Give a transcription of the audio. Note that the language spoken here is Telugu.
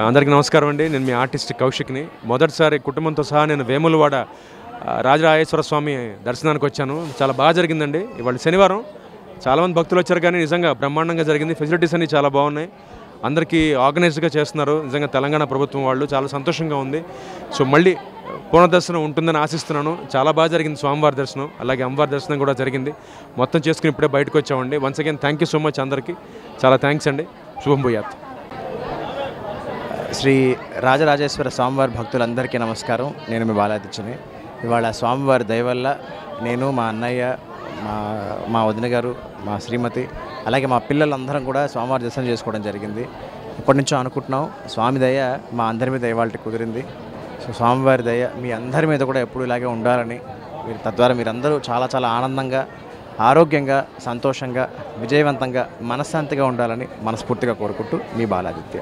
అందరికీ నమస్కారం అండి. నేను మీ ఆర్టిస్ట్ కౌశిక్ని. మొదటిసారి కుటుంబంతో సహా నేను వేములవాడ రాజరాజేశ్వర స్వామి దర్శనానికి వచ్చాను. చాలా బాగా జరిగిందండి. ఇవాళ శనివారం చాలామంది భక్తులు వచ్చారు, కానీ నిజంగా బ్రహ్మాండంగా జరిగింది. ఫెసిలిటీస్ అన్నీ చాలా బాగున్నాయి. అందరికీ ఆర్గనైజ్డ్గా చేస్తున్నారు. నిజంగా తెలంగాణ ప్రభుత్వం వాళ్ళు చాలా సంతోషంగా ఉంది. సో మళ్ళీ పునర్దర్శనం ఉంటుందని ఆశిస్తున్నాను. చాలా బాగా జరిగింది స్వామివారి దర్శనం, అలాగే అమ్మవారి దర్శనం కూడా జరిగింది. మొత్తం చేసుకుని ఇప్పుడే బయటకు వచ్చామండి. Once again thank you so much అందరికీ. చాలా థ్యాంక్స్ అండి. శుభం భూయాత్. శ్రీ రాజరాజేశ్వర స్వామివారి భక్తులందరికీ నమస్కారం. నేను మీ బాలాదిత్యని. ఇవాళ స్వామివారి దయ వల్ల నేను, మా అన్నయ్య, మా వదిన గారు, మా శ్రీమతి, అలాగే మా పిల్లలందరం కూడా స్వామివారి దర్శనం చేసుకోవడం జరిగింది. ఇప్పటి నుంచో అనుకుంటున్నాం. స్వామి దయ మా అందరి మీద ఇవాళ కుదిరింది. సో స్వామివారి దయ మీ అందరి మీద కూడా ఎప్పుడు ఇలాగే ఉండాలని, తద్వారా మీరందరూ చాలా చాలా ఆనందంగా, ఆరోగ్యంగా, సంతోషంగా, విజయవంతంగా, మనశ్శాంతిగా ఉండాలని మనస్ఫూర్తిగా కోరుకుంటూ మీ బాలాదిత్య.